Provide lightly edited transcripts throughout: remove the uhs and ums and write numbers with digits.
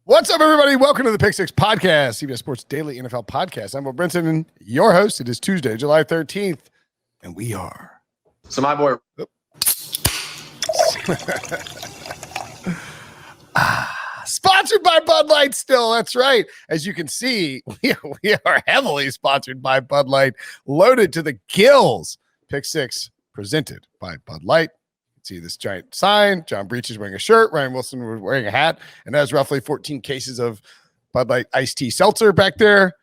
What's up, everybody? Welcome to the PickSix podcast, CBS Sports Daily NFL podcast. I'm Brinson, and your host. It is Tuesday, July 13th, and we are. So my boy. Sponsored by Bud Light still. That's right. As you can see, we are heavily sponsored by Bud Light, loaded to the gills. PickSix presented by Bud Light. See this giant sign. John Breech is wearing a shirt. Ryan Wilson was wearing a hat, and has roughly 14 cases of Bud Light iced tea seltzer back there.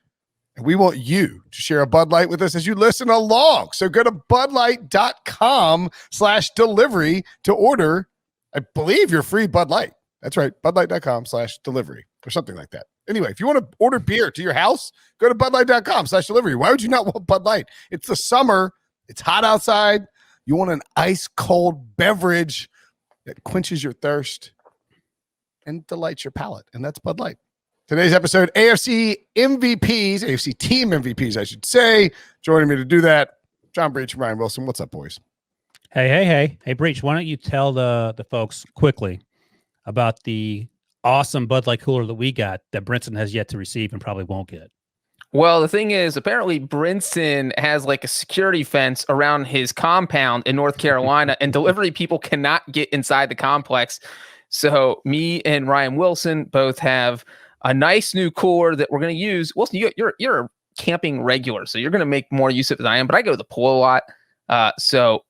And we want you to share a Bud Light with us as you listen along. So go to budlight.com/delivery to order, I believe, your free Bud Light. That's right, budlight.com/delivery or something like that. Anyway, if you want to order beer to your house, go to budlight.com/delivery. Why would you not want Bud Light? It's the summer. It's hot outside. You want an ice-cold beverage that quenches your thirst and delights your palate, and that's Bud Light. Today's episode, AFC MVPs, AFC Team MVPs, I should say. Joining me to do that, John Breech and Ryan Wilson. What's up, boys? Hey, Breech, why don't you tell the folks quickly about the awesome Bud Light cooler that we got that Brinson has yet to receive and probably won't get? Well, the thing is, apparently Brinson has like a security fence around his compound in North Carolina, and delivery people cannot get inside the complex. So me and Ryan Wilson both have a nice new cooler that we're going to use. Wilson, you're a camping regular, so you're going to make more use of it than I am, but I go to the pool a lot. So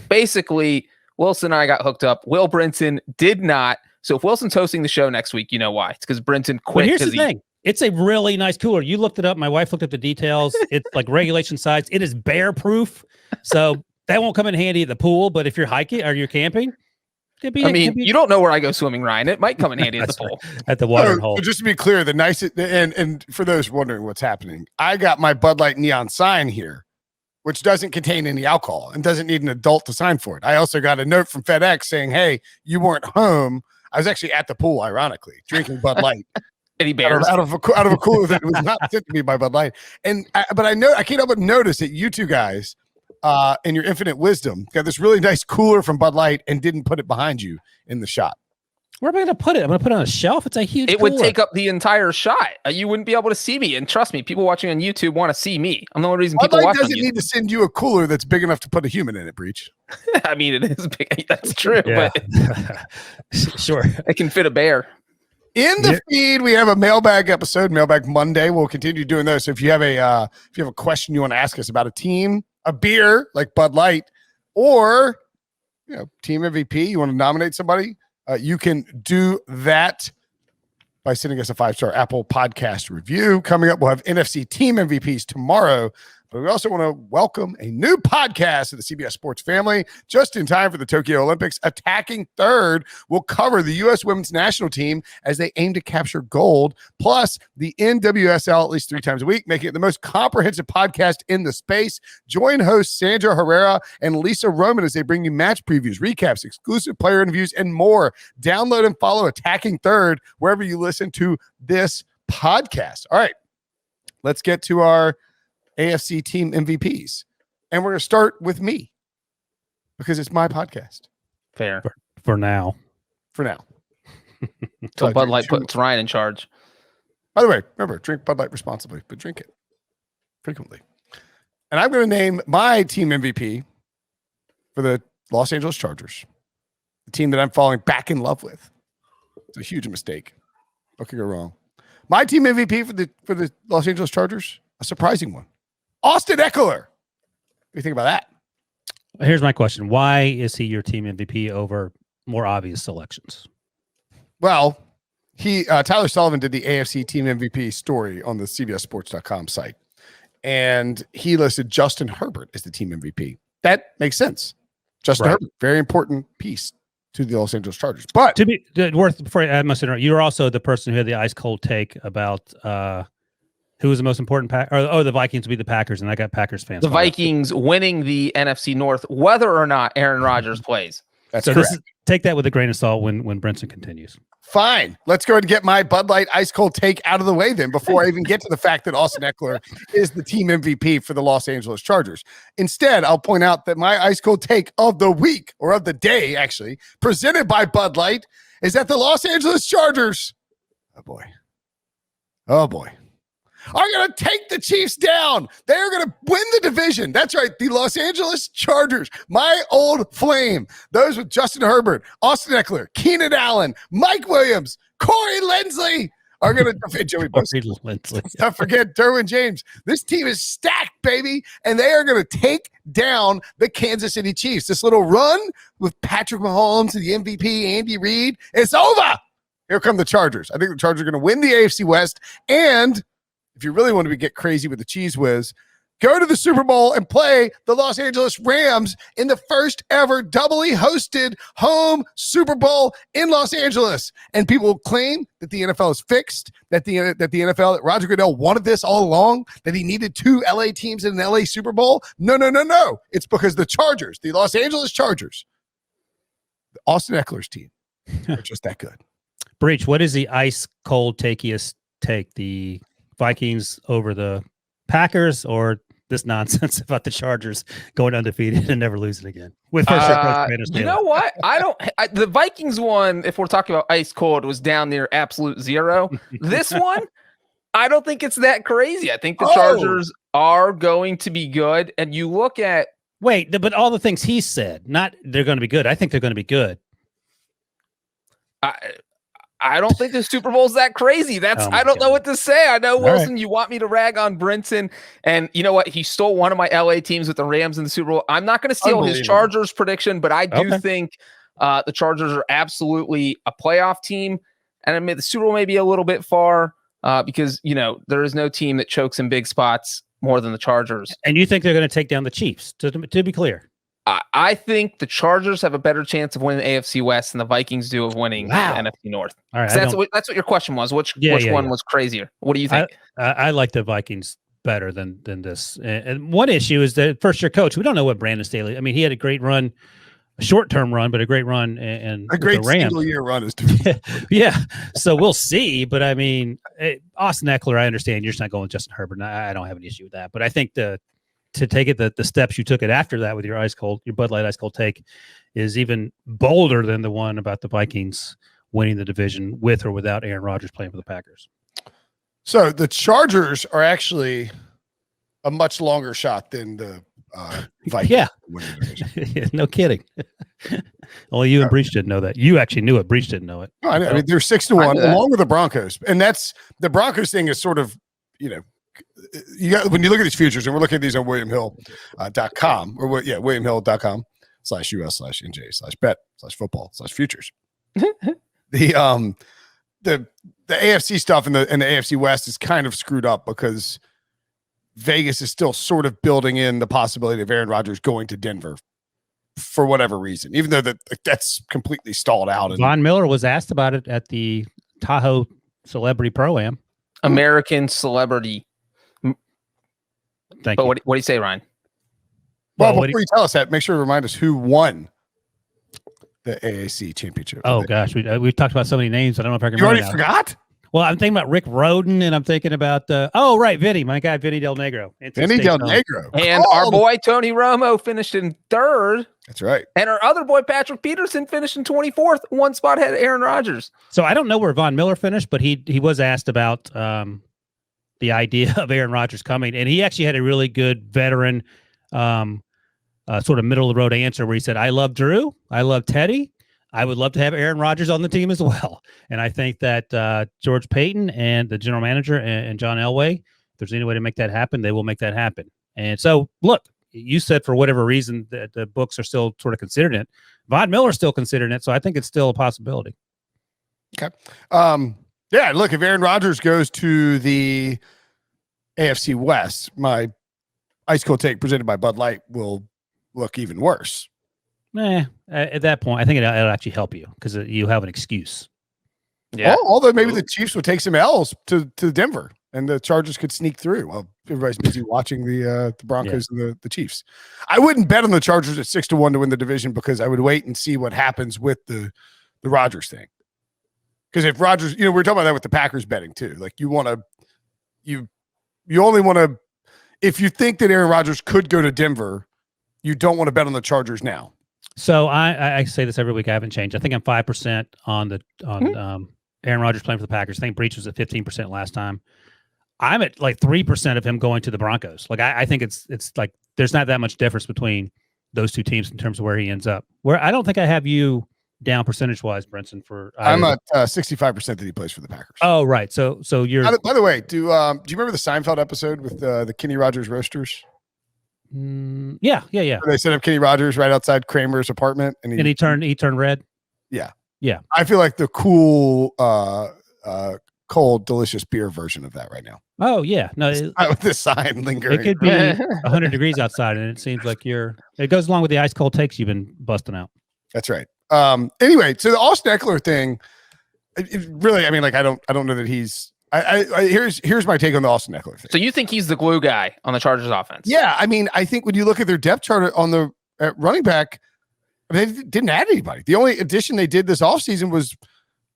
basically, Wilson and I got hooked up. Will Brinson did not. So if Wilson's hosting the show next week, you know why. It's because Brinson quit. But here's the thing. It's a really nice cooler. You looked it up. My wife looked at the details. It's like regulation size. It is bear proof. So that won't come in handy at the pool. But if you're hiking or you're camping, you don't know where I go swimming, Ryan. It might come in handy at the pool. Right. At the watering hole. Just to be clear, the nice and for those wondering what's happening, I got my Bud Light neon sign here, which doesn't contain any alcohol and doesn't need an adult to sign for it. I also got a note from FedEx saying, "Hey, you weren't home." I was actually at the pool, ironically, drinking Bud Light. Any bears out of a cooler that was not sent to me by Bud Light. But I can't help but notice that you two guys, in your infinite wisdom, got this really nice cooler from Bud Light and didn't put it behind you in the shot. Where am I going to put it? I'm going to put it on a shelf. It's a huge It cooler. would take up the entire shot. You wouldn't be able to see me. And trust me, people watching on YouTube want to see me. I'm the only reason people watch on YouTube. Doesn't need to send you a cooler that's big enough to put a human in it, Breech. I mean, it is big. That's true. Yeah. But Sure. It can fit a bear. In the feed, we have a mailbag episode, Mailbag Monday. We'll continue doing those. So if you have a question you want to ask us about a team, a beer like Bud Light, or team MVP, you want to nominate somebody, you can do that by sending us a 5-star Apple Podcast review. Coming up, we'll have NFC Team MVPs tomorrow. But we also want to welcome a new podcast to the CBS Sports family just in time for the Tokyo Olympics. Attacking Third will cover the U.S. women's national team as they aim to capture gold, plus the NWSL at least 3 times a week, making it the most comprehensive podcast in the space. Join hosts Sandra Herrera and Lisa Roman as they bring you match previews, recaps, exclusive player interviews, and more. Download and follow Attacking Third wherever you listen to this podcast. All right, let's get to our AFC Team MVPs. And we're going to start with me because it's my podcast. Fair. For now. For now. So Bud Light puts Ryan in charge. By the way, remember, drink Bud Light responsibly, but drink it frequently. And I'm going to name my team MVP for the Los Angeles Chargers, the team that I'm falling back in love with. It's a huge mistake. What could go wrong? My team MVP for the Los Angeles Chargers, a surprising one. Austin Eckler. What do you think about that? Here's my question. Why is he your team MVP over more obvious selections? Well, Tyler Sullivan did the AFC Team MVP story on the CBSSports.com site, and he listed Justin Herbert as the team MVP. That makes sense. Justin Herbert, very important piece to the Los Angeles Chargers. But to be before I must interrupt, you're also the person who had the ice cold take about who was the most important the Vikings would be the Packers, and I got Packers fans. The Vikings winning the NFC North, whether or not Aaron Rodgers plays. That's so correct. Take that with a grain of salt when Brinson continues. Fine. Let's go ahead and get my Bud Light ice cold take out of the way then before I even get to the fact that Austin Eckler is the team MVP for the Los Angeles Chargers. Instead, I'll point out that my ice cold take of the week, or of the day actually, presented by Bud Light, is that the Los Angeles Chargers Oh boy. Oh boy. Are going to take the Chiefs down. They are going to win the division. That's right. The Los Angeles Chargers, my old flame. Those with Justin Herbert, Austin Eckler, Keenan Allen, Mike Williams, Corey Linsley are going to defend Joey Bosa. Let's not forget Derwin James. This team is stacked, baby, and they are going to take down the Kansas City Chiefs. This little run with Patrick Mahomes and the MVP, Andy Reid, it's over. Here come the Chargers. I think the Chargers are going to win the AFC West, and if you really want to get crazy with the cheese whiz, go to the Super Bowl and play the Los Angeles Rams in the first ever doubly hosted home Super Bowl in Los Angeles. And people claim that the NFL is fixed, that the NFL, that Roger Goodell wanted this all along, that he needed 2 LA teams in an LA Super Bowl. No. It's because the Chargers, the Los Angeles Chargers, the Austin Eckler's team, are just that good. Breech, what is the ice cold takiest take? The Vikings over the Packers, or this nonsense about the Chargers going undefeated and never losing again? With you know what? The Vikings one, if we're talking about ice cold, was down near absolute zero. This one, I don't think it's that crazy. I think the Chargers are going to be good. And you look at but all the things he said, not they're going to be good. I think they're going to be good. I don't think the Super Bowl's that crazy. I don't know what to say. I know, Wilson, you want me to rag on Brinson, and you know what? He stole one of my LA teams with the Rams in the Super Bowl. I'm not going to steal his Chargers prediction, but I do think the Chargers are absolutely a playoff team. And I mean, the Super Bowl may be a little bit far because, there is no team that chokes in big spots more than the Chargers. And you think they're going to take down the Chiefs, to be clear? I think the Chargers have a better chance of winning the AFC West than the Vikings do of winning the NFC North. All right, that's what your question was. Which one was crazier? What do you think? I like the Vikings better than this. And one issue is that first-year coach, we don't know what Brandon Staley. I mean, he had a great run, a short-term run, but a great run, and a great single-year run is yeah. So we'll see. But I mean, Austin Eckler, I understand you're just not going with Justin Herbert. I don't have an issue with that. But I think to take it the steps you took it after that with your Bud Light ice cold take is even bolder than the one about the Vikings winning the division with or without Aaron Rodgers playing for the Packers. So the Chargers are actually a much longer shot than the Vikings. Yeah. No kidding. Only you and Breech didn't know that. You actually knew it. Breech didn't know it. I mean, they're 6-1 along with the Broncos. And that's the Broncos thing is sort of, you got when you look at these futures, and we're looking at these on WilliamHill.com WilliamHill.com/US/NJ/bet/football/futures. The AFC stuff and the AFC West is kind of screwed up because Vegas is still sort of building in the possibility of Aaron Rodgers going to Denver for whatever reason, even though that's completely stalled out. Von Miller was asked about it at the Tahoe Celebrity Pro-Am. American Celebrity. Thank you. What do you say, Ryan? Well, before you tell us that, make sure to remind us who won the AAC championship. Oh gosh, we've talked about so many names. I don't know if I can. You already forgot? Well, I'm thinking about Rick Roden, and I'm thinking about Vinny, my guy Vinny Del Negro. Vinny Del Negro, and our boy Tony Romo finished in 3rd. That's right. And our other boy Patrick Peterson finished in 24th. One spot ahead of Aaron Rodgers. So I don't know where Von Miller finished, but he was asked about the idea of Aaron Rodgers coming, and he actually had a really good veteran, sort of middle of the road answer where he said, "I love Drew, I love Teddy, I would love to have Aaron Rodgers on the team as well." And I think that George Payton and the general manager and John Elway, if there's any way to make that happen, they will make that happen. And so, look, you said for whatever reason that the books are still sort of considering it. Von Miller's still considering it, so I think it's still a possibility. Okay. Yeah, look, if Aaron Rodgers goes to the AFC West, my ice cold take presented by Bud Light will look even worse. At that point, I think it'll actually help you because you have an excuse. Yeah. Although maybe the Chiefs would take some L's to Denver and the Chargers could sneak through while everybody's busy watching the Broncos and the Chiefs. I wouldn't bet on the Chargers at 6-1 to win the division because I would wait and see what happens with the Rodgers thing. Because if Rodgers, we're talking about that with the Packers betting too. Like you only want to, if you think that Aaron Rodgers could go to Denver, you don't want to bet on the Chargers now. So I say this every week. I haven't changed. I think I'm 5% on Aaron Rodgers playing for the Packers. I think Breech was at 15% last time. I'm at like 3% of him going to the Broncos. Like I think it's like there's not that much difference between those two teams in terms of where he ends up. Where I don't think I have you down percentage wise, Brinson. For I'm at 65% that he plays for the Packers. Oh, right. So you're. By the way, do you remember the Seinfeld episode with the Kenny Rogers roasters? Yeah. Where they set up Kenny Rogers right outside Kramer's apartment, and he turned red. Yeah. I feel like the cool, cold, delicious beer version of that right now. Oh yeah, no, with the sign lingering. It could be 100 degrees outside, and it seems like it goes along with the ice cold takes you've been busting out. That's right. Anyway, so the Austin Eckler thing, it really, I mean, like I don't know that he's. Here's my take on the Austin Eckler thing. So you think he's the glue guy on the Chargers offense? Yeah, I mean, I think when you look at their depth chart on the running back, they didn't add anybody. The only addition they did this offseason was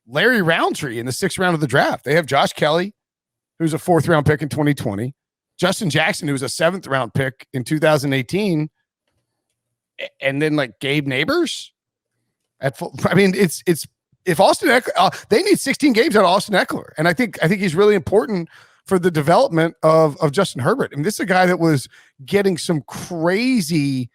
Larry Roundtree in the 6th round of the draft. They have Josh Kelly, who's a 4th round pick in 2020, Justin Jackson, who was a 7th round pick in 2018, and then like Gabe Neighbors at full. I mean, it's if Austin Eckler, they need 16 games out of Austin Eckler, and I think he's really important for the development of Justin Herbert. I mean, this is a guy that was getting some crazy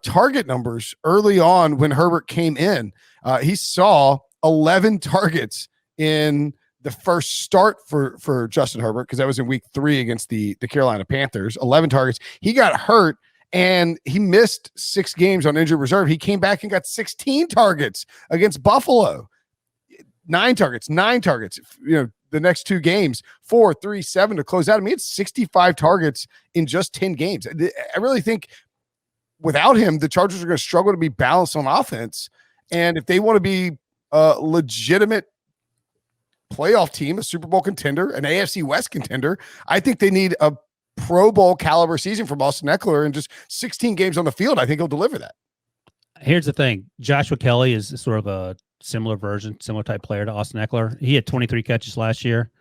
target numbers early on when Herbert came in. He saw 11 targets in the first start for Justin Herbert, because that was in week 3 against the Carolina Panthers. 11 targets. He got hurt and he missed 6 games on injured reserve. He came back and got 16 targets against Buffalo. 9 targets. You know, the next 2 games, 4, 3, 7 to close out. I mean, it's 65 targets in just 10 games. I really think without him, the Chargers are going to struggle to be balanced on offense. And if they want to be a legitimate playoff team, a Super Bowl contender, an AFC West contender, I think they need a Pro Bowl caliber season from Austin Eckler, and just 16 games on the field. I think he'll deliver that. Here's the thing. Joshua Kelly is sort of a similar type player to Austin Eckler. He had 23 catches last year.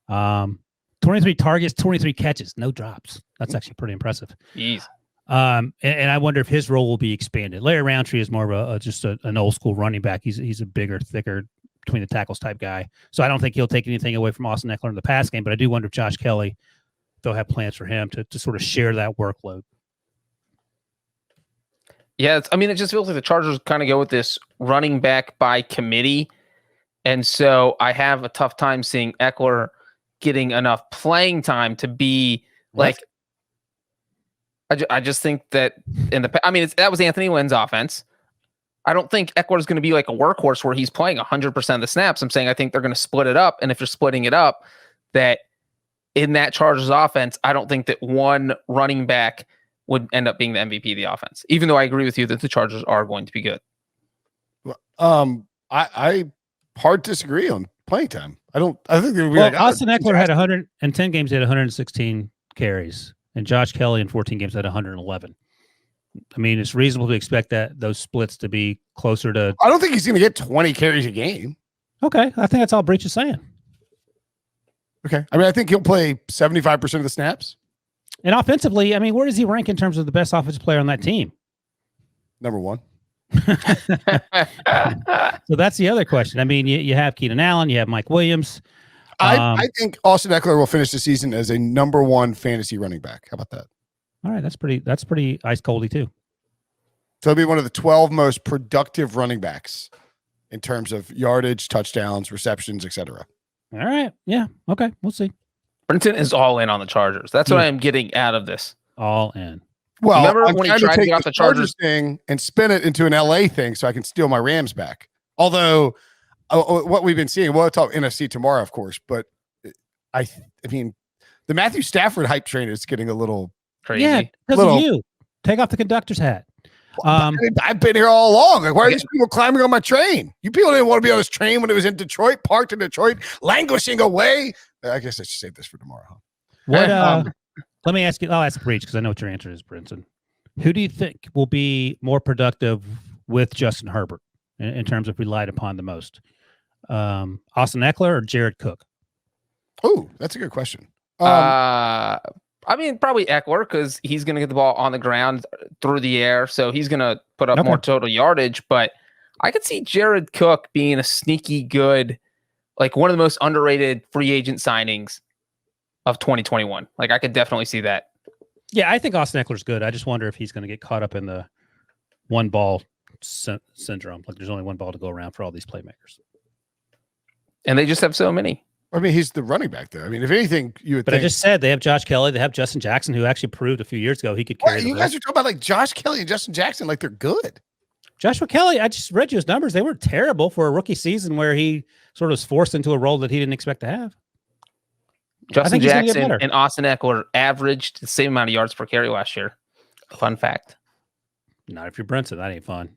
23 targets, 23 catches, no drops. That's actually pretty impressive. Jeez. And I wonder if his role will be expanded. Larry Roundtree is more of just an old school running back. He's a bigger, thicker, between the tackles type guy. So I don't think he'll take anything away from Austin Eckler in the pass game, but I do wonder if Josh Kelly, they'll have plans for him to sort of share that workload. Yeah, it just feels like the Chargers kind of go with this running back by committee. And so I have a tough time seeing Eckler getting enough playing time to be like, I just think that that was Anthony Lynn's offense. I don't think Eckler is going to be like a workhorse where he's playing 100% of the snaps. I'm saying I think they're going to split it up. And if you're splitting it up, that in that Chargers offense, I don't think that one running back would end up being the MVP of the offense, even though I agree with you that the Chargers are going to be good. I hard disagree on playing time. I think Austin Eckler had 110 games, he had 116 carries, and Josh Kelly in 14 games had 111. I mean, it's reasonable to expect that those splits to be closer to. I don't think he's going to get 20 carries a game. Okay, I think that's all Breech is saying. Okay, I think he'll play 75% of the snaps. And offensively, where does he rank in terms of the best offensive player on that team? Number 1. So that's the other question. You have Keenan Allen, you have Mike Williams. I think Austin Eckler will finish the season as a number 1 fantasy running back. How about that? All right, that's pretty ice coldy too. So he'll be one of the 12 most productive running backs in terms of yardage, touchdowns, receptions, etc. All right, yeah, okay, we'll see. Brinson is all in on the Chargers. That's what I'm getting out of this. All in. Well, remember I'm when he tried to get off the Chargers thing and spin it into an LA thing so I can steal my Rams back. Although what we've been seeing, we'll talk NFC tomorrow, of course, but I mean, the Matthew Stafford hype train is getting a little crazy. Yeah, because of you. Take off the conductor's hat. I've been here all along. Like, why are these people climbing on my train? You people didn't want to be on this train when it was in Detroit, parked in Detroit, languishing away. I guess I should save this for tomorrow. Huh? What? Let me ask you. I'll ask Breech because I know what your answer is, Brinson. Who do you think will be more productive with Justin Herbert in terms of relied upon the most? Austin Eckler or Jared Cook? Oh, that's a good question. Probably Eckler, because he's going to get the ball on the ground through the air, so he's going to put up more total yardage. But I could see Jared Cook being a sneaky good like one of the most underrated free agent signings of 2021. Like I could definitely see that. Yeah, I think Austin Eckler's good. I just wonder if he's going to get caught up in the one ball syndrome. Like there's only one ball to go around for all these playmakers. And they just have so many. I mean, he's the running back there. I mean, if anything, you would But think. I just said they have Josh Kelly. They have Justin Jackson, who actually proved a few years ago he could carry the You ball. guys are talking about like Josh Kelly and Justin Jackson like they're good. Joshua Kelly, I just read you his numbers. They were terrible for a rookie season where he sort of was forced into a role that he didn't expect to have. Justin Jackson and Austin Eckler averaged the same amount of yards per carry last year. Fun fact. Not if you're Brinson. That ain't fun.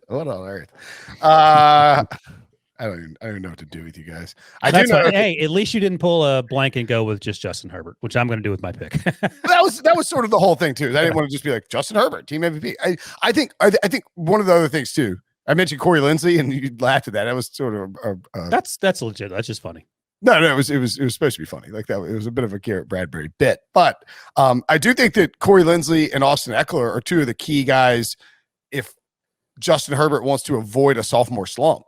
What on earth? I don't even know what to do with you guys. Hey, at least you didn't pull a blank and go with just Justin Herbert, which I'm going to do with my pick. that was sort of the whole thing too. I didn't want to just be like Justin Herbert, team MVP. I think one of the other things too. I mentioned Corey Linsley, and you laughed at that. That was sort of that's legit. That's just funny. No, it was supposed to be funny. Like that, it was a bit of a Garrett Bradbury bit. But I do think that Corey Linsley and Austin Eckler are two of the key guys if Justin Herbert wants to avoid a sophomore slump.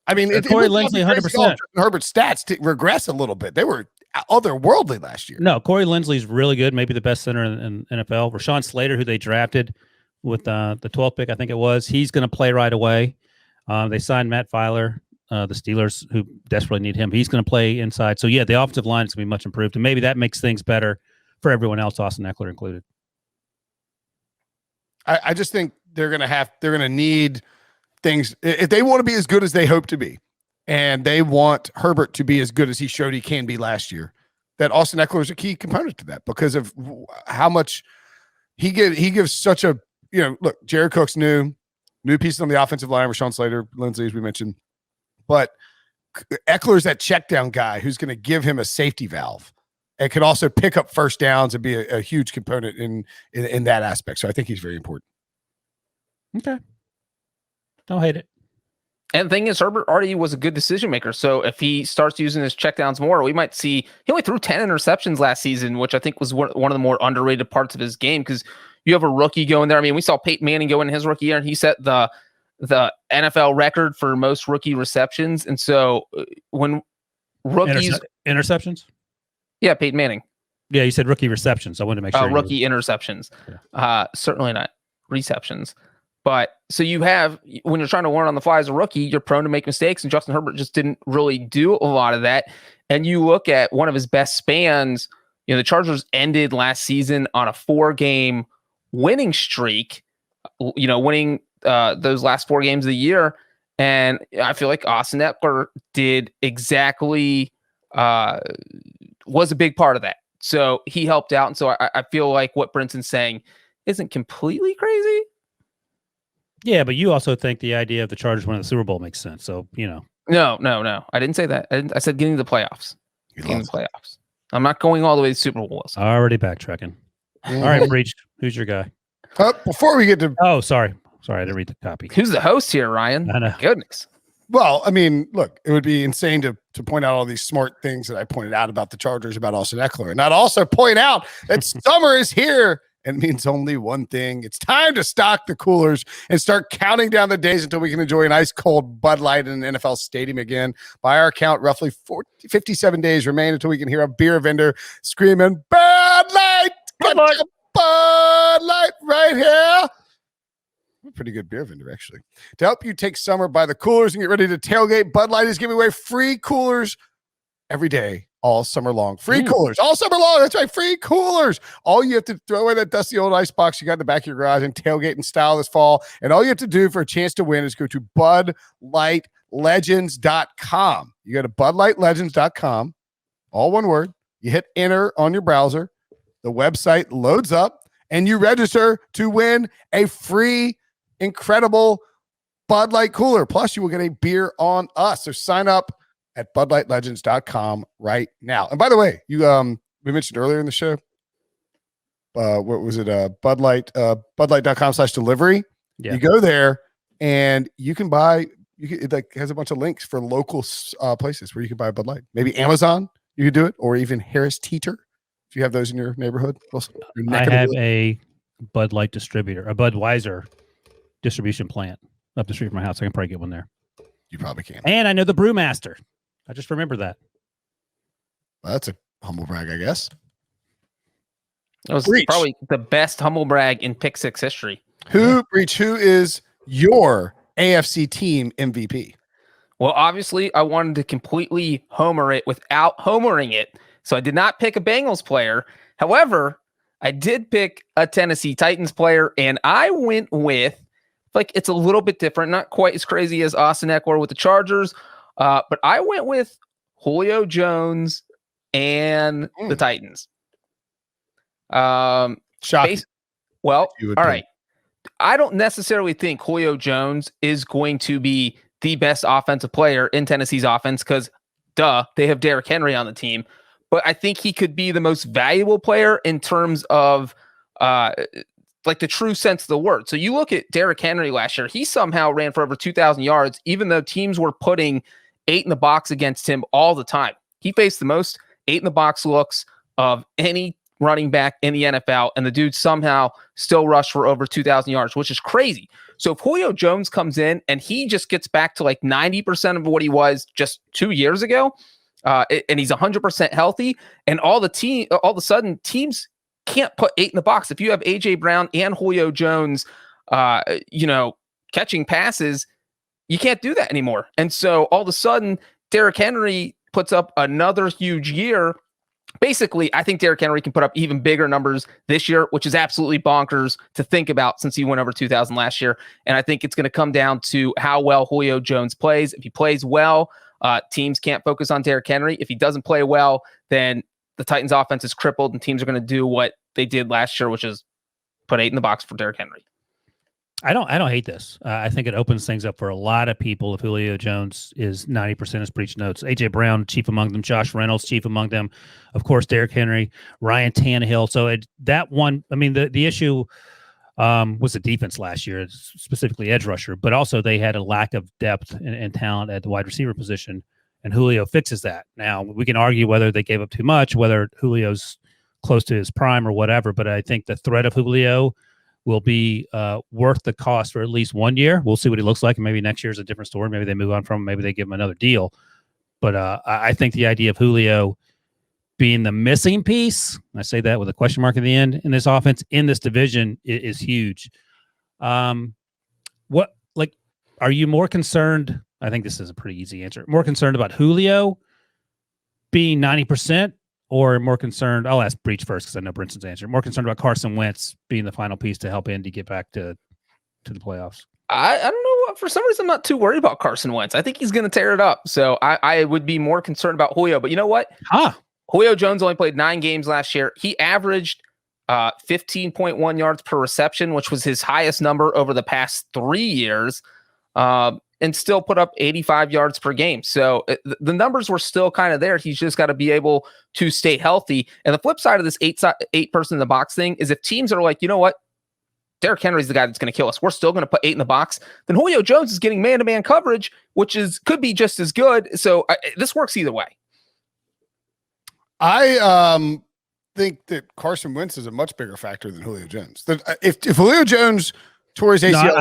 I mean, Corey Linsley, 100%. Herbert's stats regress a little bit. They were otherworldly last year. No, Corey Linsley's really good, maybe the best center in NFL. Rashawn Slater, who they drafted with the 12th pick, I think it was, he's going to play right away. They signed Matt Filer, the Steelers, who desperately need him. He's going to play inside. So, yeah, the offensive line is going to be much improved, and maybe that makes things better for everyone else, Austin Eckler included. I just think they're going to need things if they want to be as good as they hope to be, and they want Herbert to be as good as he showed he can be last year. That Austin Eckler is a key component to that because of how much he gives such a look. Jared Cook's new pieces on the offensive line. Rashawn Slater, Lindsey, as we mentioned, but Eckler's that check down guy who's going to give him a safety valve and can also pick up first downs and be a huge component in that aspect. So I think he's very important. Okay. Don't hate it. And the thing is, Herbert already was a good decision maker. So if he starts using his checkdowns more, we might see he only threw 10 interceptions last season, which I think was one of the more underrated parts of his game because you have a rookie going there. I mean, we saw Peyton Manning go in his rookie year, and he set the NFL record for most rookie receptions. And so when rookies interceptions, yeah, Peyton Manning. Yeah, you said rookie receptions. I wanted to make sure. Rookie interceptions. Yeah. Certainly not receptions. But so you have, when you're trying to learn on the fly as a rookie, you're prone to make mistakes. And Justin Herbert just didn't really do a lot of that. And you look at one of his best spans, the Chargers ended last season on a 4-game winning streak, winning those last 4 games of the year. And I feel like Austin Eckler did exactly, was a big part of that. So he helped out. And so I feel like what Brinson's saying isn't completely crazy. Yeah, but you also think the idea of the Chargers winning the Super Bowl makes sense. So, No. I didn't say that. I said getting to the playoffs. I'm not going all the way to Super Bowl. Already backtracking. All right, Breech. Who's your guy? Before we get to... Oh, sorry. I didn't read the copy. Who's the host here, Ryan? I know. Goodness. Well, I mean, look, it would be insane to point out all these smart things that I pointed out about the Chargers, about Austin Eckler, and not also point out that summer is here. And it means only one thing. It's time to stock the coolers and start counting down the days until we can enjoy an ice cold Bud Light in an NFL stadium again. By our count, roughly 57 days remain until we can hear a beer vendor screaming, Bud Light! Bud Light right here! A pretty good beer vendor, actually. To help you take summer by the coolers and get ready to tailgate, Bud Light is giving away free coolers every day. All summer long. Free coolers. All summer long. That's right. Free coolers. All you have to throw away that dusty old ice box you got in the back of your garage and tailgate in style this fall. And all you have to do for a chance to win is go to BudLightLegends.com. You go to BudLightLegends.com. All one word. You hit enter on your browser. The website loads up and you register to win a free, incredible Bud Light cooler. Plus, you will get a beer on us. So sign up at BudLightLegends.com right now. And by the way, we mentioned earlier in the show, what was it? BudLight.com/delivery. Yeah. You go there and you can buy, it has a bunch of links for local places where you can buy Bud Light. Maybe Amazon, you could do it, or even Harris Teeter, if you have those in your neighborhood. I have a Bud Light distributor, a Budweiser distribution plant. up the street from my house. I can probably get one there. You probably can. And I know the Brewmaster. I just remember that. Well, that's a humble brag, I guess. It was Breech. probably the best humble brag in PickSix history. Breech, who is your AFC Team MVP? Well, obviously, I wanted to completely homer it without homering it. So I did not pick a Bengals player. However, I did pick a Tennessee Titans player, and I went with, like, it's a little bit different, not quite as crazy as Austin Eckler with the Chargers, but I went with Julio Jones and the Titans. Shocking. Well, all right. I don't necessarily think Julio Jones is going to be the best offensive player in Tennessee's offense because, they have Derrick Henry on the team. But I think he could be the most valuable player in terms of like the true sense of the word. So you look at Derrick Henry last year, he somehow ran for over 2,000 yards, even though teams were putting 8 in the box against him all the time. He faced the most 8 in the box looks of any running back in the NFL, and the dude somehow still rushed for over 2,000 yards, which is crazy. So if Julio Jones comes in and he just gets back to like 90% of what he was just 2 years ago, and he's 100% healthy, and all of a sudden teams can't put 8 in the box. If you have AJ Brown and Julio Jones, catching passes, you can't do that anymore. And so all of a sudden, Derrick Henry puts up another huge year. Basically, I think Derrick Henry can put up even bigger numbers this year, which is absolutely bonkers to think about since he went over 2,000 last year. And I think it's going to come down to how well Julio Jones plays. If he plays well, teams can't focus on Derrick Henry. If he doesn't play well, then the Titans offense is crippled and teams are going to do what they did last year, which is put 8 in the box for Derrick Henry. I don't hate this. I think it opens things up for a lot of people if Julio Jones is 90% as Breech notes. AJ Brown, chief among them. Josh Reynolds, chief among them. Of course, Derrick Henry, Ryan Tannehill. So the issue was the defense last year, specifically edge rusher, but also they had a lack of depth and talent at the wide receiver position, and Julio fixes that. Now, we can argue whether they gave up too much, whether Julio's close to his prime or whatever, but I think the threat of Julio will be worth the cost for at least 1 year. We'll see what he looks like, and maybe next year is a different story. Maybe they move on from him. Maybe they give him another deal. But I think the idea of Julio being the missing piece, I say that with a question mark at the end, in this offense, in this division, is huge. Are you more concerned? I think this is a pretty easy answer. More concerned about Julio being 90%? Or more concerned, I'll ask Breech first because I know Brinson's answer. More concerned about Carson Wentz being the final piece to help Indy get back to the playoffs. I don't know. For some reason, I'm not too worried about Carson Wentz. I think he's going to tear it up. So I would be more concerned about Julio. But you know what? Julio Jones only played 9 games last year. He averaged 15.1 yards per reception, which was his highest number over the past 3 years. And still put up 85 yards per game. So the numbers were still kind of there. He's just got to be able to stay healthy. And the flip side of this 8 person in the box thing is if teams are like, you know what, Derrick Henry's the guy that's going to kill us, we're still going to put 8 in the box, then Julio Jones is getting man-to-man coverage, which could be just as good. So this works either way. I think that Carson Wentz is a much bigger factor than Julio Jones. If Julio Jones tore his ACL,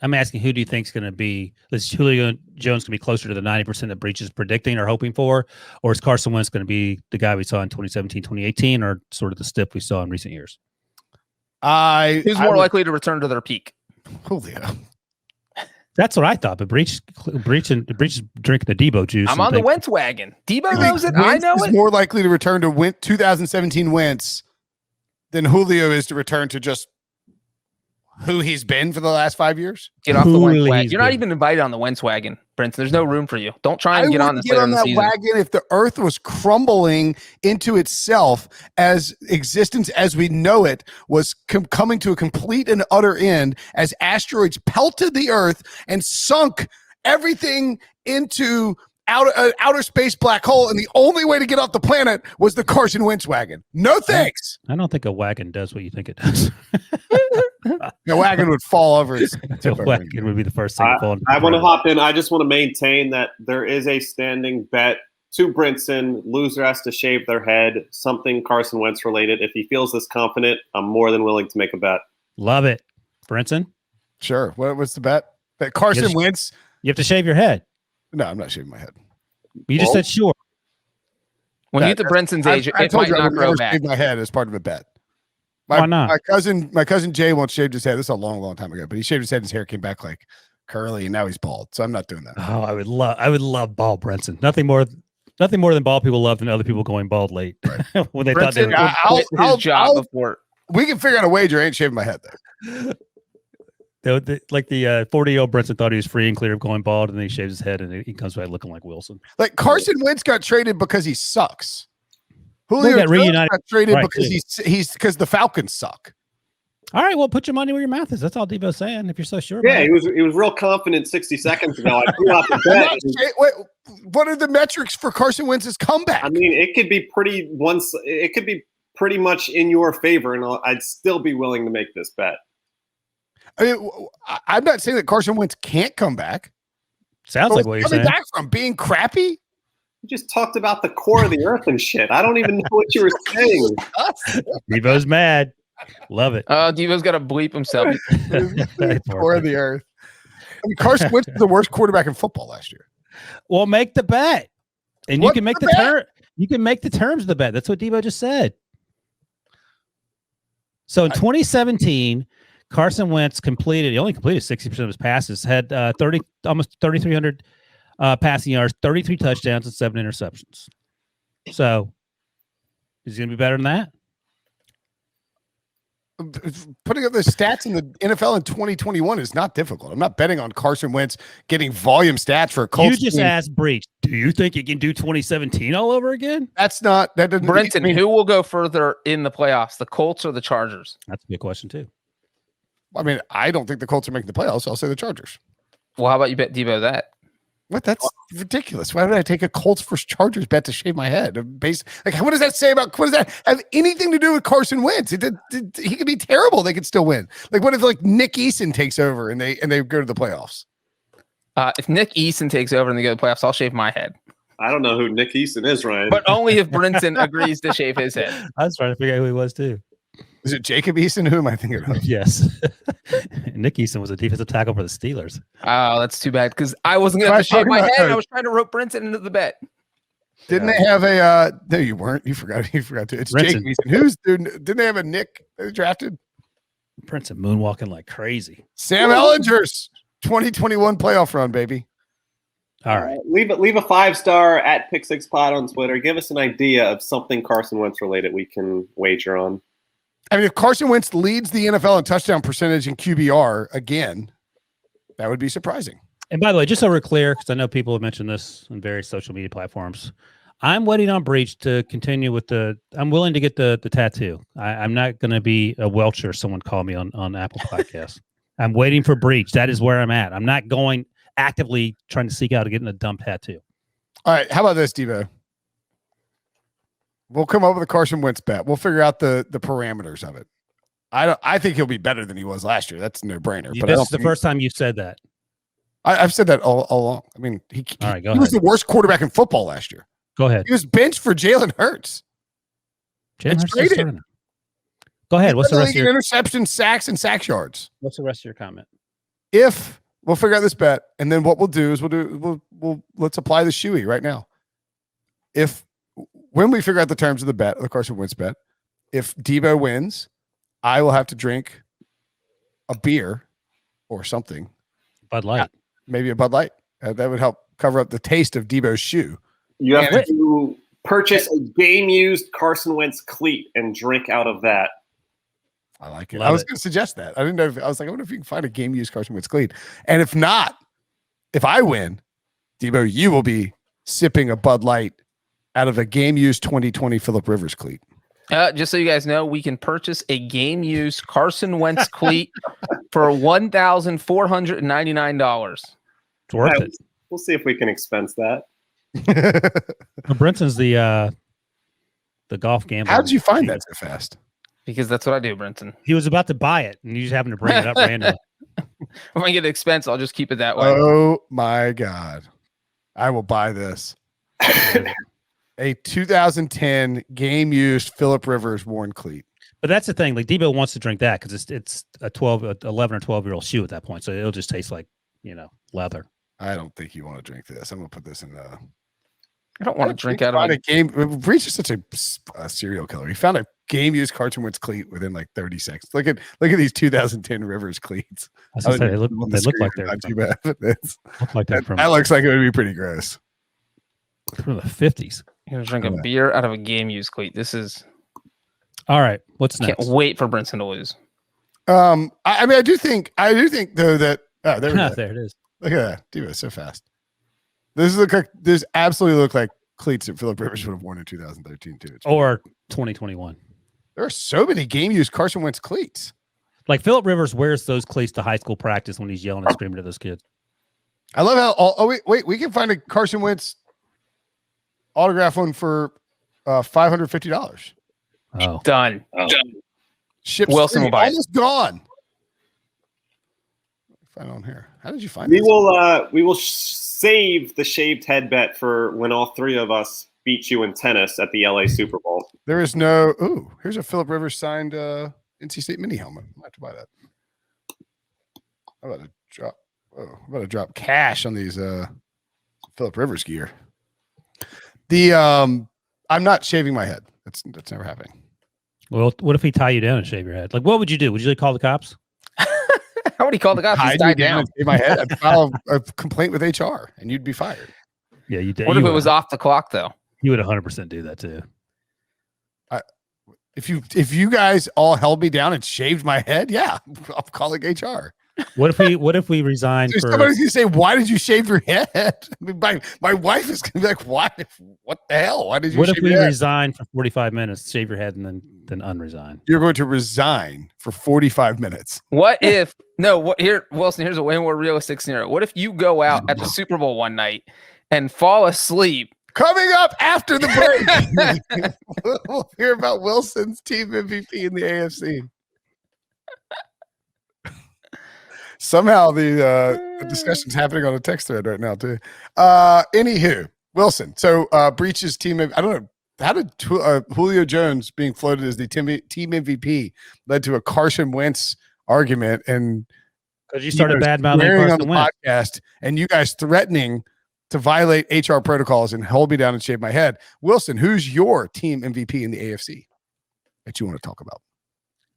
I'm asking who do you think is going to be? Is Julio Jones going to be closer to the 90% that Breech is predicting or hoping for, or is Carson Wentz going to be the guy we saw in 2017, 2018, or sort of the stiff we saw in recent years? Who's more likely to return to their peak? Julio. That's what I thought, but Breech is drinking the Debo juice. I'm on the Wentz wagon. Debo knows it. I know it. More likely to return to 2017 Wentz than Julio is to return to just who he's been for the last 5 years. Get off the Wentz wagon. You're not even invited on the Wentz wagon, Brinson. There's no room for you. Don't try and get on this later in the season. Wagon if the earth was crumbling into itself, as existence as we know it was coming to a complete and utter end, as asteroids pelted the earth and sunk everything into outer space black hole, and the only way to get off the planet was the Carson Wentz wagon. No thanks. I don't think a wagon does what you think it does. The wagon would fall over. The wagon would be the first thing to fall. I want to hop in. I just want to maintain that there is a standing bet to Brinson. Loser has to shave their head. Something Carson Wentz related. If he feels this confident, I'm more than willing to make a bet. Love it. Brinson? Sure. What was the bet? That Carson Wentz. You have to shave your head. No, I'm not shaving my head. You just said sure. When you get to Brinson's age, I it told might you I not would grow never back. shave my head as part of a bet. Why not? My cousin Jay once shaved his head. This is a long time ago, but he shaved his head. His hair came back like curly, and now he's bald. So I'm not doing that. Oh, I would love bald Brinson. Nothing more than bald people love than other people going bald late. Right. When they thought they Brinson were. would quit his job before. We can figure out a wager. I ain't shaving my head though. Like the 40-year-old Brinson thought he was free and clear of going bald, and then he shaves his head, and he comes back looking like Wilson. Like Carson Wentz got traded because he sucks. Julio got reunited. got traded Right, because he's because the Falcons suck. All right, well, put your money where your mouth is. That's all Devo's saying. If you're so sure. Yeah, about he was real confident 60 seconds ago. I threw out the bet. Wait, what are the metrics for Carson Wentz's comeback? I mean, it could be pretty much in your favor, and I'd still be willing to make this bet. I mean, I'm not saying that Carson Wentz can't come back. Sounds like what you're coming saying. back from being crappy. You just talked about the core of the earth and shit. I don't even know what you were saying. Devo's mad. Love it. Devo's got to bleep himself. Core of the earth. I mean, Carson Wentz was the worst quarterback in football last year. Well, make the bet, and What's you can make the the bet? term. You can make the terms of the bet. That's what Devo just said. So in 2017, Carson Wentz he only completed 60% of his passes, had almost 3,300 passing yards, 33 touchdowns, and 7 interceptions. So is he going to be better than that? Putting up the stats in the NFL in 2021 is not difficult. I'm not betting on Carson Wentz getting volume stats for a Colts. You just team. asked Breech, do you think he can do 2017 all over again? That doesn't Brinson, who will go further in the playoffs, the Colts or the Chargers? That's a good question too. I mean, I don't think the Colts are making the playoffs. So I'll say the Chargers. Well, how about you bet Devo that? What? That's ridiculous. Why would I take a Colts versus Chargers bet to shave my head? Like, what does that say about? What does that have anything to do with Carson Wentz? He could be terrible. They could still win. Like, what if like Nick Eason takes over and they go to the playoffs? If Nick Eason takes over and they go to the playoffs, I'll shave my head. I don't know who Nick Eason is, Ryan. But only if Brinson agrees to shave his head. I was trying to figure out who he was too. Is it Jacob Eason? Who am I thinking of? Yes. Nick Eason was a defensive tackle for the Steelers. Oh, that's too bad because I wasn't going to have to shave my head. And I was trying to rope Brinson into the bet. Didn't they have a? No, you weren't. You forgot. You forgot to. It's Brinson. Jacob Eason. Didn't they have a Nick they drafted? Brinson moonwalking like crazy. Sam Ellinger's 2021 playoff run, baby. All right. Leave a 5-star at PickSix Pod on Twitter. Give us an idea of something Carson Wentz related we can wager on. I mean, if Carson Wentz leads the NFL in touchdown percentage in QBR again, that would be surprising. And by the way, just so we're clear, because I know people have mentioned this on various social media platforms, I'm waiting on Breech to continue with I'm willing to get the tattoo. I'm not going to be a Welcher, someone called me on Apple Podcasts. I'm waiting for Breech. That is where I'm at. I'm not going actively trying to seek out getting a dumb tattoo. All right. How about this, Devo? We'll come up with a Carson Wentz bet. We'll figure out the parameters of it. I think he'll be better than he was last year. That's a no-brainer. But This is the first time you've said that. I've said that all along. I mean, he was the worst quarterback in football last year. Go ahead. He was benched for Jalen Hurts. Jalen Hurts traded. starting. Go ahead. What's the rest of your interception, sacks, and sack yards? What's the rest of your comment? If we'll figure out this bet, and then what we'll do is we'll let's apply the shoey right now. When we figure out the terms of the bet, the Carson Wentz bet, if Devo wins, I will have to drink a beer or something. Bud Light. Maybe a Bud Light. That would help cover up the taste of Devo's shoe. You have to purchase a game-used Carson Wentz cleat and drink out of that. I like it. Love I was it. going to suggest that. I didn't know. I was like, I wonder if you can find a game-used Carson Wentz cleat. And if not, if I win, Devo, you will be sipping a Bud Light out of a game-used 2020 Phillip Rivers cleat. Just so you guys know, we can purchase a game-used Carson Wentz cleat for $1,499. It's worth it. We'll see if we can expense that. Brinson's the golf gambler. How did you find that so fast? Because that's what I do, Brinson. He was about to buy it, and you just happened to bring it up randomly. If I get an expense, I'll just keep it that way. Oh my God. I will buy this. A 2010 game-used Phillip Rivers worn cleat. But that's the thing. Like Debo wants to drink that because it's a 11 or 12-year-old shoe at that point, so it'll just taste like leather. I don't think you want to drink this. I'm gonna put this in. I don't want to drink out of a game. Breech is such a serial killer. He found a game-used Carson Wentz cleat within like 30 seconds. Look at these 2010 Rivers cleats. They look like they're not too bad. That looks like it would be pretty gross. From the 50s. You're gonna drink a beer out of a game-used cleat. This is all right. What's next? Can't wait for Brinson to lose. I mean, I do think though that there it is. Look at that, Diva, so fast. This absolutely look like cleats that Philip Rivers would have worn in 2013 too. Or 2021. There are so many game-used Carson Wentz cleats. Like Philip Rivers wears those cleats to high school practice when he's yelling and screaming at those kids. I love how. Wait, we can find a Carson Wentz autograph one for $550. Oh, done. Ships Wilson will buy almost gone. Find on here. How did you find we this? We will save the shaved head bet for when all three of us beat you in tennis at the LA Super Bowl. There is no. Ooh, here's a Philip Rivers signed NC State mini helmet. I might have to buy that. I'm about to drop cash on these Philip Rivers gear. I'm not shaving my head. That's never happening. Well, what if he tie you down and shave your head? Like, what would you do? Would you call the cops? How would he call the cops? He's tied down. Shave my head. I'd file a complaint with HR, and you'd be fired. Yeah, you did. What if it was off the clock though? You would 100% do that too. If you guys all held me down and shaved my head, yeah, I'm calling HR. What if we resign for somebody's gonna say, why did you shave your head? I mean, my wife is gonna be like, why? What the hell? Why did you what shave if we your head? resign for 45 minutes, shave your head, and then unresign? You're going to resign for 45 minutes. What if Wilson, here's a way more realistic scenario. What if you go out at the Super Bowl one night and fall asleep? Coming up after the break, we'll hear about Wilson's team MVP in the AFC. Somehow the discussion's happening on a text thread right now too. Anywho, Wilson. So Breech's team. I don't know. How did Julio Jones being floated as the team MVP led to a Carson Wentz argument, and because you started bad mouthing on the podcast, and you guys threatening to violate HR protocols and hold me down and shave my head. Wilson, who's your team MVP in the AFC that you want to talk about?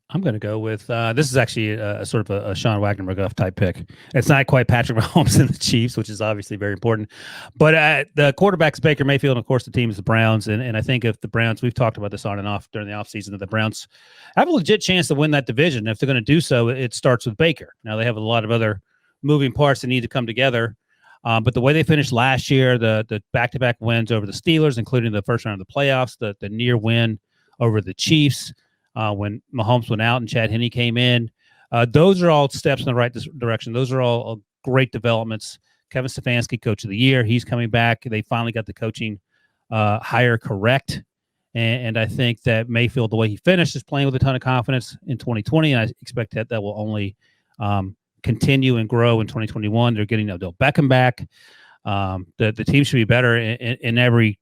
I'm going to go with this is actually a sort of a Sean Wagner McGuff type pick. It's not quite Patrick Mahomes and the Chiefs, which is obviously very important. But the quarterback's Baker Mayfield, and of course the team is the Browns. And I think if the Browns, we've talked about this on and off during the offseason, that the Browns have a legit chance to win that division. If they're going to do so, it starts with Baker. Now they have a lot of other moving parts that need to come together. But the way they finished last year, the back-to-back wins over the Steelers, including the first round of the playoffs, the near win over the Chiefs, when Mahomes went out and Chad Henne came in. Those are all steps in the right direction. Those are all great developments. Kevin Stefanski, Coach of the Year, he's coming back. They finally got the coaching hire correct. And I think that Mayfield, the way he finished, is playing with a ton of confidence in 2020. And I expect that will only continue and grow in 2021. They're getting Odell Beckham back. The team should be better in every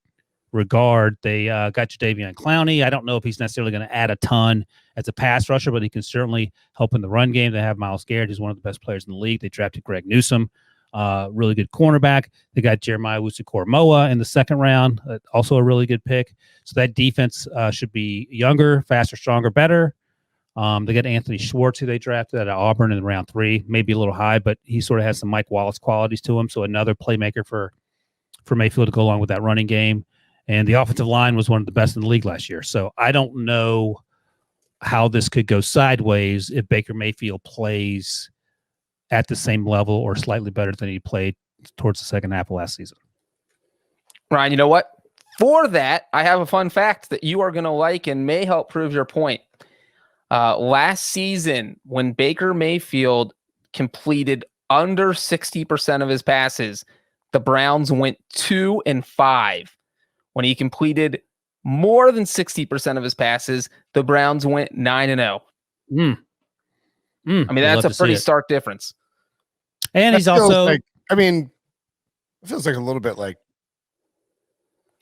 regard. They got Jadeveon Clowney. I don't know if he's necessarily going to add a ton as a pass rusher, but he can certainly help in the run game. They have Myles Garrett, who's one of the best players in the league. They drafted Greg Newsome, really good cornerback. They got Jeremiah Owusu-Koramoah in the second round, also a really good pick. So that defense should be younger, faster, stronger, better. They got Anthony Schwartz, who they drafted out of Auburn in round 3, maybe a little high, but he sort of has some Mike Wallace qualities to him. So another playmaker for Mayfield to go along with that running game. And the offensive line was one of the best in the league last year. So I don't know how this could go sideways if Baker Mayfield plays at the same level or slightly better than he played towards the second half of last season. Ryan, you know what? For that, I have a fun fact that you are going to like and may help prove your point. Last season, when Baker Mayfield completed under 60% of his passes, the Browns went 2-5. When he completed more than 60% of his passes, the Browns went 9-0. I mean, that's a pretty stark difference. And he's also, it feels like a little bit like.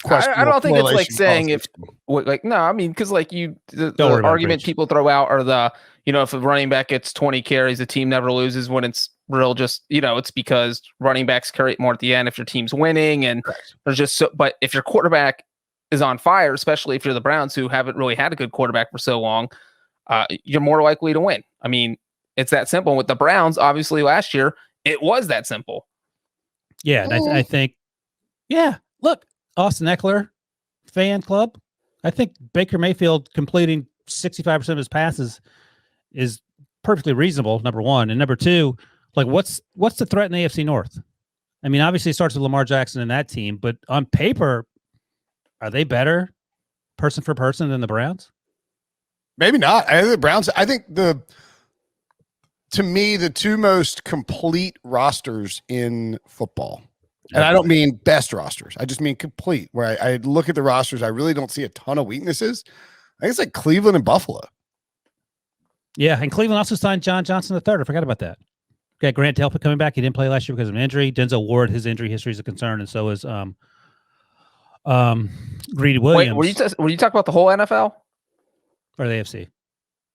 I don't think it's like saying because like the argument people throw out are if a running back gets 20 carries, the team never loses when it's real just, it's because running backs carry it more at the end if your team's winning. And there's just but if your quarterback is on fire, especially if you're the Browns who haven't really had a good quarterback for so long, you're more likely to win. I mean, it's that simple. With the Browns, obviously last year, it was that simple. Yeah. And I think, look, Austin Eckler fan club. I think Baker Mayfield completing 65% of his passes is perfectly reasonable, number one. And number two, like what's the threat in the AFC North? I mean, obviously it starts with Lamar Jackson and that team, but on paper, are they better person for person than the Browns? Maybe not. I think the Browns, to me, the two most complete rosters in football. And I don't mean best rosters. I just mean complete, where I look at the rosters. I really don't see a ton of weaknesses. I think it's like Cleveland and Buffalo. Yeah, and Cleveland also signed John Johnson III. I forgot about that. Got Grant Delpit coming back. He didn't play last year because of an injury. Denzel Ward, his injury history is a concern, and so is Greedy Williams. Wait, were you talking about the whole NFL? Or the AFC?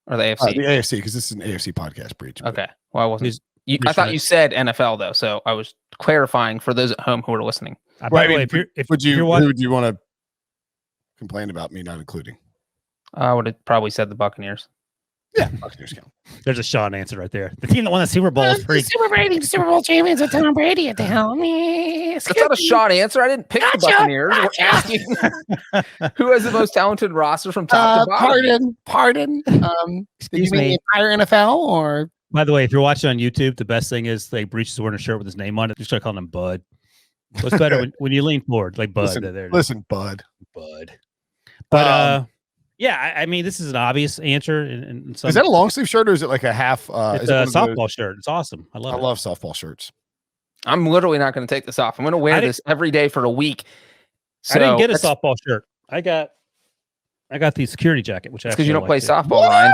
Or the AFC? The AFC, because this is an AFC podcast, Breech. Okay. Well, I wasn't. I thought you said NFL, though, so I was clarifying for those at home who are listening. By the way, who would you want to complain about me not including? I would have probably said the Buccaneers. Yeah, Buccaneers count. There's a Sean answer right there. The team that won the Super Bowl is pretty. Super Bowl champions with Tom Brady at the helm. That's not a Sean answer. I didn't pick the Buccaneers. We're asking who has the most talented roster from top to bottom. Pardon. Excuse me. The entire NFL or? By the way, if you're watching on YouTube, the best thing is like Breech is wearing a shirt with his name on it. You start calling him Bud. What's better when you lean forward, like Bud? Listen, Bud. But yeah, I mean, this is an obvious answer. Is that a long sleeve shirt or is it like a half? It's a softball shirt. It's awesome. I love softball shirts. I'm literally not going to take this off. I'm going to wear this every day for a week. So I didn't get a softball shirt. I got the security jacket, which because you don't play softball, Ryan.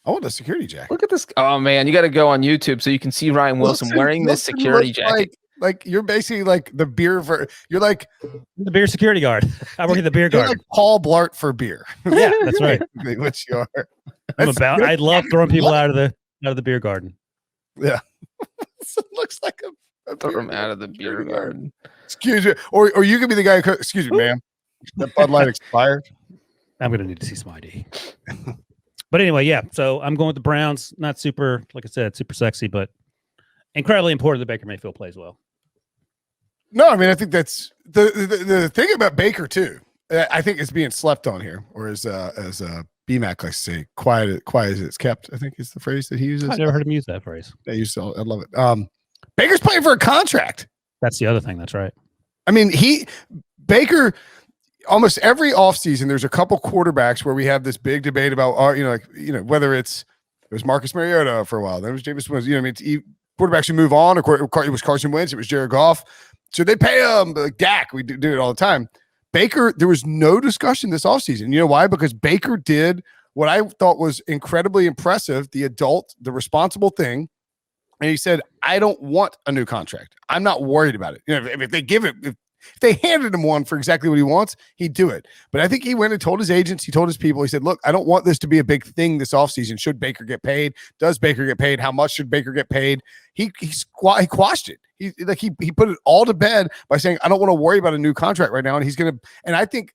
I want a security jacket. Look at this. Oh man, you got to go on YouTube so you can see Ryan Wilson wearing this security jacket. Like you're basically like the beer you're like the beer security guard. I'm working the beer guard. Like Paul Blart for beer. Yeah, that's right. Which you are. I love throwing people out of the beer garden. Yeah. It looks like a throw him out of the beer garden. Excuse me. Or you could be the guy who excuse me, ma'am. That Bud Light expired. I'm gonna need to see some ID. But anyway, yeah. So I'm going with the Browns. Not super, like I said, super sexy, but incredibly important that Baker Mayfield plays well. No, I mean I think that's the thing about Baker too. I think it's being slept on here, or as BMAC likes to say, quiet as it's kept. I think is the phrase that he uses. I've never heard him use that phrase. I love it. Baker's playing for a contract. That's the other thing. That's right. I mean, Baker. Almost every offseason, there's a couple quarterbacks where we have this big debate about, whether it was Marcus Mariota for a while, then it was Jameis Winston. Quarterbacks who move on, or it was Carson Wentz, it was Jared Goff. So they pay him, like Dak. We do it all the time. Baker, there was no discussion this offseason. You know why? Because Baker did what I thought was incredibly impressive, the responsible thing. And he said, I don't want a new contract. I'm not worried about it. If they give it, if they handed him one for exactly what he wants, he'd do it. But I think he went and told his agents, he told his people, he said, look, I don't want this to be a big thing this offseason. Should Baker get paid? Does Baker get paid? How much should Baker get paid? He quashed it. He put it all to bed by saying, I don't want to worry about a new contract right now. And I think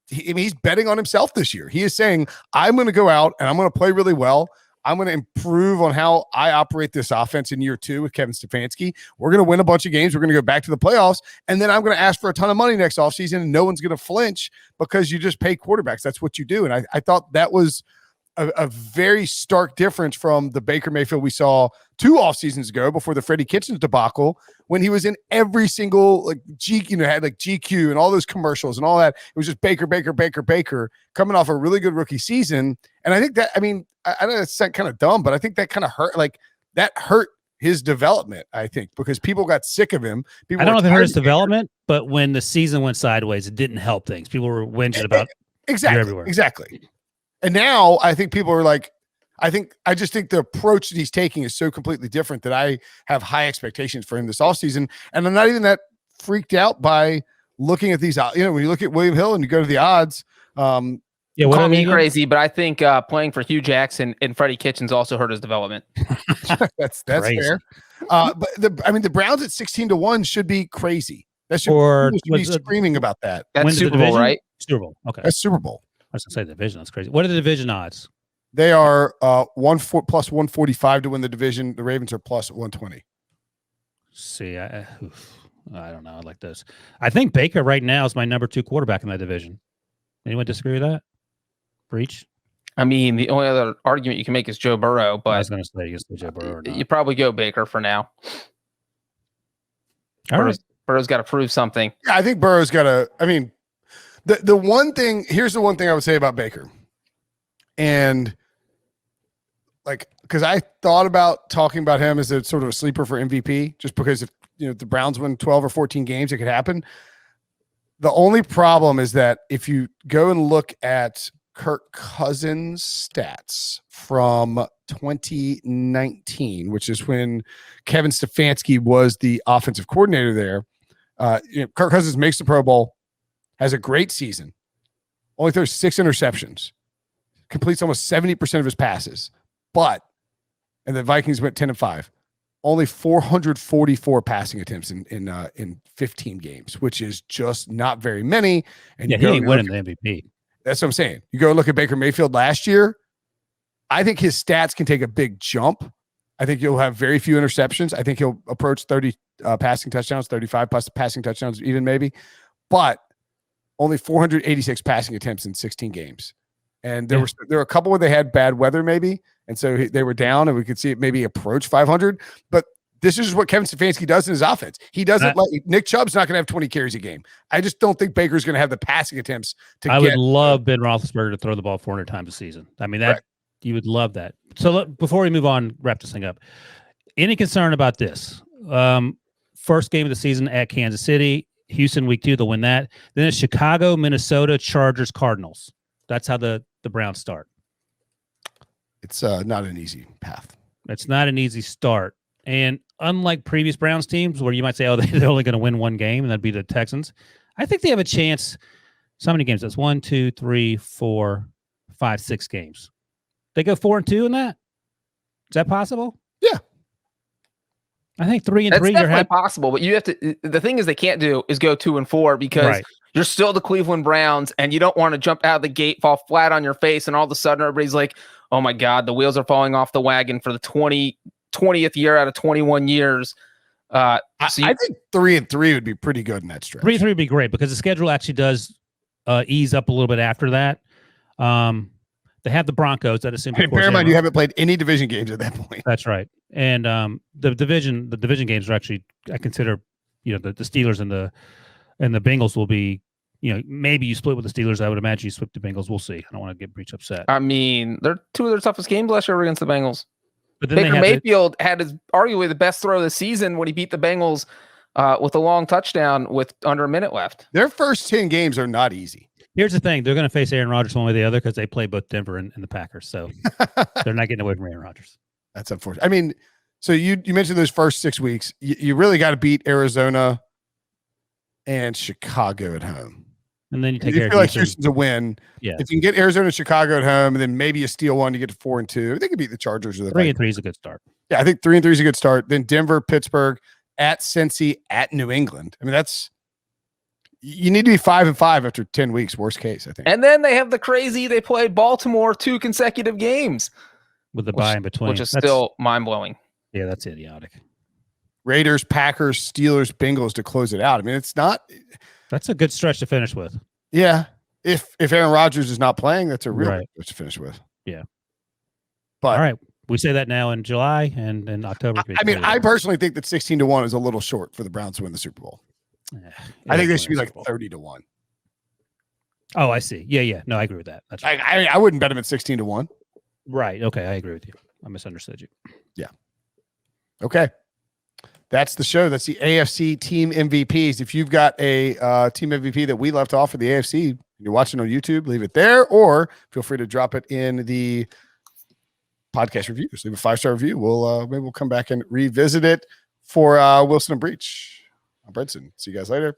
he's betting on himself this year. He is saying, I'm going to go out and I'm going to play really well. I'm going to improve on how I operate this offense in year 2 with Kevin Stefanski. We're going to win a bunch of games. We're going to go back to the playoffs. And then I'm going to ask for a ton of money next offseason, and no one's going to flinch because you just pay quarterbacks. That's what you do. And I thought that was a very stark difference from the Baker Mayfield we saw 2 off seasons ago before the Freddie Kitchens debacle, when he was in every single had like GQ and all those commercials and all that. It was just Baker coming off a really good rookie season. And I think that, I know that's kind of dumb, but I think that kind of hurt his development, I think, because people got sick of him. I don't know if it hurt his development, but when the season went sideways, it didn't help things. People were whinging about Exactly. And now I think people are like, I just think the approach that he's taking is so completely different that I have high expectations for him this offseason. And I'm not even that freaked out by looking at these, when you look at William Hill and you go to the odds, Yeah, what Call are they me again? crazy, but I think playing for Hugh Jackson and Freddie Kitchens also hurt his development. That's Crazy. fair. But the Browns at 16-1 should be crazy. That should, Or people should be was it- screaming about that. That's Wins the Super Bowl, division? right? Super Bowl. Okay. That's Super Bowl. I was gonna say division. That's crazy. What are the division odds? They are plus 145 to win the division. The Ravens are plus 120. See, I don't know. I like this. I think Baker right now is my number 2 quarterback in that division. Anyone disagree with that? Breech? I mean, the only other argument you can make is Joe Burrow, I but was going to say against Joe Burrow or not. you probably go Baker for now. All right. Burrow's got to prove something. Yeah, I think Burrow's got to. I mean, the one thing. Here's the one thing I would say about Baker, and because I thought about talking about him as a sort of a sleeper for MVP, just because if the Browns win 12 or 14 games, it could happen. The only problem is that if you go and look at Kirk Cousins' stats from 2019, which is when Kevin Stefanski was the offensive coordinator there, Kirk Cousins makes the Pro Bowl, has a great season, only throws 6 interceptions, completes almost 70% of his passes, and the Vikings went 10-5. Only 444 passing attempts in 15 games, which is just not very many. And he ain't winning the MVP. That's what I'm saying. You go look at Baker Mayfield last year. I think his stats can take a big jump. I think he'll have very few interceptions. I think he'll approach 30 passing touchdowns, 35 plus passing touchdowns, even maybe. But only 486 passing attempts in 16 games. And there were a couple where they had bad weather, maybe. And so they were down, and we could see it maybe approach 500. But this is what Kevin Stefanski does in his offense. He doesn't Nick Chubb's not going to have 20 carries a game. I just don't think Baker's going to have the passing attempts to would love Ben Roethlisberger to throw the ball 400 times a season. I mean, you would love that. So before we move on, wrap this thing up. Any concern about this? First game of the season at Kansas City, Houston week 2, they'll win that. Then it's Chicago, Minnesota, Chargers, Cardinals. That's how the Browns start. It's not an easy path. It's not an easy start. And unlike previous Browns teams where you might say, oh, they're only going to win one game, and that'd be the Texans, I think they have a chance. So many games? That's 1, 2, 3, 4, 5, 6 games. They go 4-2 in that? Is that possible? Yeah. I think 3-3. That's definitely possible, but you have to. The thing is, they can't do is go 2-4 because you're still the Cleveland Browns, and you don't want to jump out of the gate, fall flat on your face, and all of a sudden everybody's like, "Oh my God, the wheels are falling off the wagon for the 20th year out of 21 years." I think 3-3 would be pretty good in that stretch. 3-3 would be great because the schedule actually does ease up a little bit after that. They have the Broncos. That assumes. Hey, bear in mind, you haven't played any division games at that point. That's right. And the division games are actually, I consider, the Steelers and the Bengals will be, maybe you split with the Steelers. I would imagine you split the Bengals. We'll see. I don't want to get Breech upset. I mean, they're 2 of their toughest games last year against the Bengals. But then Baker Mayfield had arguably the best throw of the season when he beat the Bengals with a long touchdown with under a minute left. Their first 10 games are not easy. Here's the thing. They're going to face Aaron Rodgers one way or the other because they play both Denver and the Packers. So they're not getting away from Aaron Rodgers. That's unfortunate. I mean, so you mentioned those first 6 weeks. You really got to beat Arizona and Chicago at home. And then you take care of like Houston's a win. Yeah. If you can get Arizona and Chicago at home, and then maybe you steal one to get to 4-2, they could beat the Chargers or the 3-3 is a good start. Yeah, I think 3-3 is a good start. Then Denver, Pittsburgh, at Cincy, at New England. I mean, you need to be 5-5 after 10 weeks, worst case, I think. And then they have they played Baltimore 2 consecutive games. With the bye in between. Which is still mind-blowing. Yeah, that's idiotic. Raiders, Packers, Steelers, Bengals to close it out. I mean, it's not. That's a good stretch to finish with. Yeah. If Aaron Rodgers is not playing, that's a real stretch to finish with. Yeah. But all right. We say that now in July and in October. I mean, I personally think that 16-1 is a little short for the Browns to win the Super Bowl. I think they should be like 30-1. Oh, I see. Yeah. No, I agree with that. That's right. I wouldn't bet him at 16-1. Right. Okay. I agree with you. I misunderstood you. Yeah. Okay. That's the show. That's the AFC Team MVPs. If you've got a team MVP that we left off for the AFC, you're watching on YouTube, leave it there, or feel free to drop it in the podcast review. Just leave a 5-star review. Maybe we'll come back and revisit it for Wilson and Breech. I'm Brinson. See you guys later.